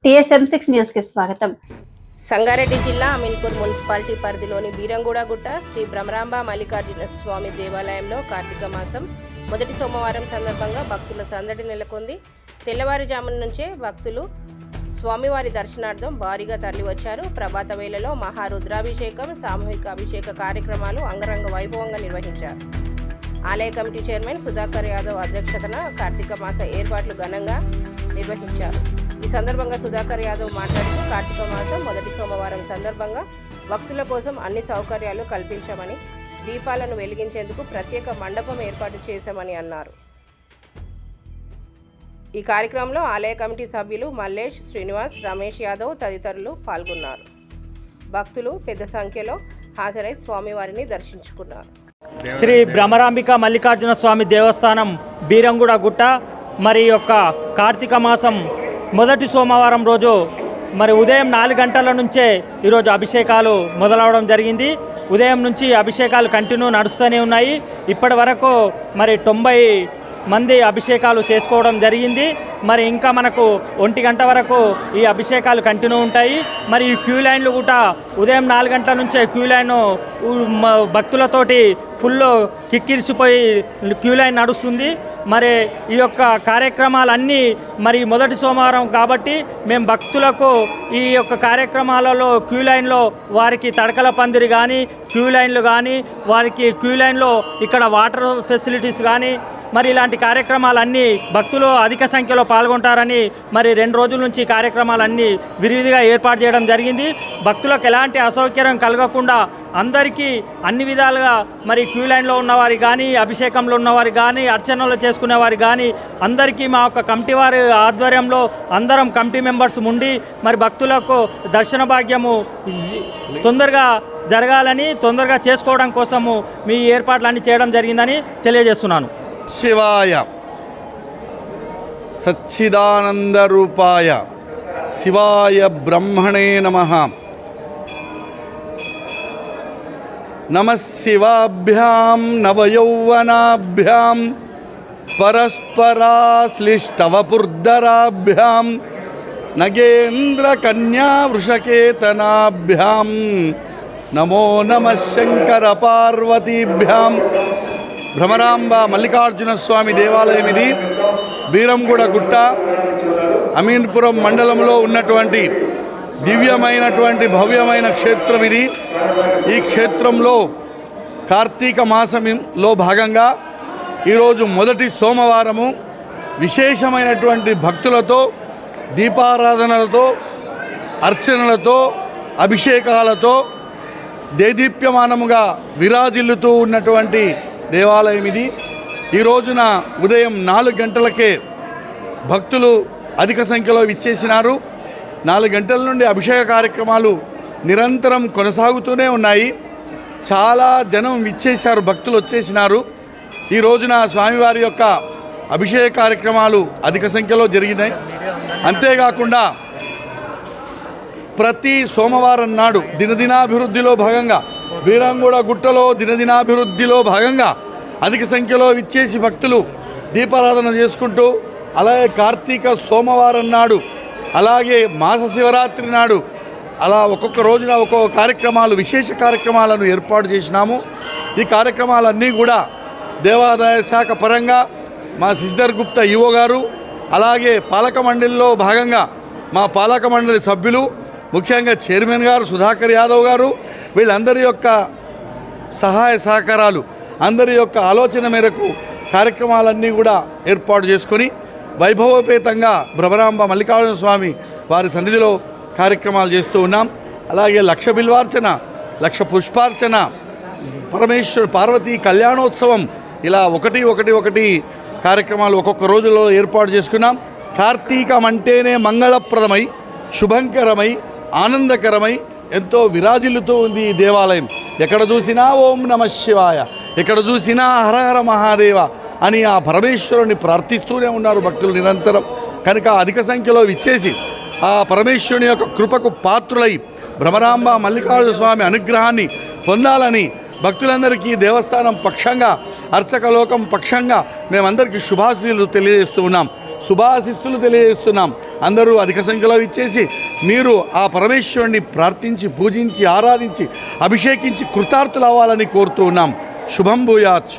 TSM6 news కి స్వాగతం. సంగారెడ్డి జిల్లా అమీన్పూర్ మున్సిపాలిటీ పరిధిలోని బీరంగూడ గుట్ట శ్రీ భ్రమరాంబ మల్లికార్జున స్వామి దేవాలయంలో కార్తీక మాసం మొదటి సోమవారం సందర్భంగా భక్తుల సందడి నెలకొంది. తెల్లవారుజామున నుంచే భక్తులు స్వామివారి దర్శనార్థం భారీగా తరలివచ్చారు. ప్రభాత వేళలో మహారుద్రాభిషేకం, సామూహిక అభిషేక కార్యక్రమాలు అంగరంగ వైభవంగా నిర్వహించారు. ఆలయ కమిటీ చైర్మన్ సుధాకర్ యాదవ్ అధ్యక్షతన కార్తీక మాస ఏర్పాట్లు ఘనంగా నిర్వహించారు. ఈ సందర్భంగా సుధాకర్ యాదవ్ మాట్లాడుతూ కార్తీక మాసం మొదటి సోమవారం సందర్భంగా భక్తుల కోసం అన్ని సౌకర్యాలు కల్పించామని, దీపాలను వెలిగించేందుకు ప్రత్యేక మండపం ఏర్పాటు చేశామని అన్నారు. ఈ కార్యక్రమంలో ఆలయ కమిటీ సభ్యులు మల్లేష్, శ్రీనివాస్, రమేష్ యాదవ్ తదితరులు పాల్గొన్నారు. భక్తులు పెద్ద సంఖ్యలో హాజరై స్వామివారిని దర్శించుకున్నారు. శ్రీ భ్రమరాంబిక మల్లికార్జున స్వామి దేవస్థానం బీరంగూడ గుట్ట మరి యొక్క కార్తీక మాసం మొదటి సోమవారం రోజు మరి ఉదయం 4 గంటల నుంచే ఈరోజు అభిషేకాలు మొదలవడం జరిగింది. ఉదయం నుంచి అభిషేకాలు కంటిన్యూ నడుస్తూనే ఉన్నాయి. ఇప్పటి వరకు మరి 90 మంది అభిషేకాలు చేసుకోవడం జరిగింది. మరి ఇంకా మనకు 1 గంట వరకు ఈ అభిషేకాలు కంటిన్యూ ఉంటాయి. మరి ఈ క్యూ లైన్లు కూడా ఉదయం 4 గంటల నుంచే క్యూ లైన్ భక్తులతోటి ఫుల్ కిక్కిరిసిపోయి క్యూ లైన్ నడుస్తుంది. మరి ఈ యొక్క కార్యక్రమాలన్నీ మరి మొదటి సోమవారం కాబట్టి మేము భక్తులకు ఈ యొక్క కార్యక్రమాలలో క్యూ లైన్లో వారికి తడకల పందిరి కానీ, క్యూ లైన్లు కానీ, వారికి క్యూ లైన్లో ఇక్కడ వాటర్ ఫెసిలిటీస్ కానీ మరి ఇలాంటి కార్యక్రమాలన్నీ భక్తులు అధిక సంఖ్యలో పాల్గొంటారని మరి 2 రోజుల నుంచి కార్యక్రమాలన్నీ విరివిగా ఏర్పాటు చేయడం జరిగింది. భక్తులకు ఎలాంటి అసౌకర్యం కలగకుండా అందరికీ అన్ని విధాలుగా మరి క్యూ లైన్లో ఉన్నవారికి కానీ, అభిషేకంలో ఉన్నవారికి కానీ, అర్చనలు చేసుకునేవారికి కానీ అందరికీ మా యొక్క కమిటీ వారి ఆధ్వర్యంలో అందరం కమిటీ మెంబర్స్ ఉండి మరి భక్తులకు దర్శన భాగ్యము తొందరగా జరగాలని, తొందరగా చేసుకోవడం కోసము మీ ఏర్పాట్లన్నీ చేయడం జరిగిందని తెలియజేస్తున్నాను. శివాయ సచ్చిదానంద రూపాయ శివాయ బ్రహ్మణే నమః. నమః శివాభ్యాం నవయౌవనాభ్యాం పరస్పరాశ్లిష్టవపుర్ధరాభ్యాం నగేంద్ర కన్యా వృషకేతనాభ్యాం నమో నమః శంకర పార్వతీభ్యాం. భ్రమరాంబ మల్లికార్జున స్వామి దేవాలయం ఇది. బీరంగూడ గుట్ట అమీన్పురం మండలంలో ఉన్నటువంటి దివ్యమైనటువంటి భవ్యమైన క్షేత్రం ఇది. ఈ క్షేత్రంలో కార్తీక మాసంలో భాగంగా ఈరోజు మొదటి సోమవారము విశేషమైనటువంటి భక్తులతో, దీపారాధనలతో, అర్చనలతో, అభిషేకాలతో దేదీప్యమానముగా విరాజిల్లుతూ ఉన్నటువంటి దేవాలయం ఇది. ఈ రోజున ఉదయం 4 గంటలకే భక్తులు అధిక సంఖ్యలో విచ్చేసినారు. 4 గంటల నుండి అభిషేక కార్యక్రమాలు నిరంతరం కొనసాగుతూనే ఉన్నాయి. చాలా జనం విచ్చేశారు, భక్తులు వచ్చేసినారు. ఈ రోజున స్వామివారి యొక్క అభిషేక కార్యక్రమాలు అధిక సంఖ్యలో జరిగినాయి. అంతేకాకుండా ప్రతి సోమవారం నాడు దినదినాభివృద్ధిలో భాగంగా బీరంగూడ గుట్టలో దినదినాభివృద్ధిలో భాగంగా అధిక సంఖ్యలో విచ్చేసి భక్తులు దీపారాధన చేసుకుంటూ, అలాగే కార్తీక సోమవారం నాడు, అలాగే మాస శివరాత్రి నాడు అలా ఒక్కొక్క రోజున ఒక్కొక్క కార్యక్రమాలు, విశేష కార్యక్రమాలను ఏర్పాటు చేసినాము. ఈ కార్యక్రమాలన్నీ కూడా దేవాదాయ శాఖ పరంగా మా శశిధర్ గుప్తా ఈవో గారు, అలాగే పాలక మండలిలో భాగంగా మా పాలక మండలి సభ్యులు, ముఖ్యంగా చైర్మన్ గారు సుధాకర్ యాదవ్ గారు, వీళ్ళందరి యొక్క సహాయ సహకారాలు, అందరి యొక్క ఆలోచన మేరకు కార్యక్రమాలన్నీ కూడా ఏర్పాటు చేసుకొని వైభవోపేతంగా భ్రమరాంబ మల్లికార్జున స్వామి వారి సన్నిధిలో కార్యక్రమాలు చేస్తూ ఉన్నాం. అలాగే 1,00,000 బిల్వార్చన, 1,00,000 పుష్పార్చన, పరమేశ్వరు పార్వతీ కళ్యాణోత్సవం, ఇలా ఒకటి కార్యక్రమాలు ఒక్కొక్క రోజులో ఏర్పాటు చేసుకున్నాం. కార్తీకం అంటేనే మంగళప్రదమై, శుభంకరమై, ఆనందకరమై ఎంతో విరాజిల్లుతూ ఉంది ఈ దేవాలయం. ఎక్కడ చూసినా ఓం నమః శివాయ, ఎక్కడ చూసినా హరహర మహాదేవ అని ఆ పరమేశ్వరుని ప్రార్థిస్తూనే ఉన్నారు భక్తులు నిరంతరం. కనుక అధిక సంఖ్యలో విచ్చేసి ఆ పరమేశ్వరుని యొక్క కృపకు పాత్రులై భ్రమరాంబ మల్లికార్జున స్వామి అనుగ్రహాన్ని పొందాలని భక్తులందరికీ దేవస్థానం పక్షంగా, అర్చక లోకం పక్షంగా మేమందరికీ శుభాశీస్సులు తెలియజేస్తూ ఉన్నాం. శుభాశిస్సులు తెలియజేస్తున్నాం. అందరూ అధిక సంఖ్యలో ఇచ్చేసి మీరు ఆ పరమేశ్వరుని ప్రార్థించి పూజించి ఆరాధించి అభిషేకించి కృతార్థులు అవ్వాలని కోరుతూ ఉన్నాం. శుభం భూయాత్.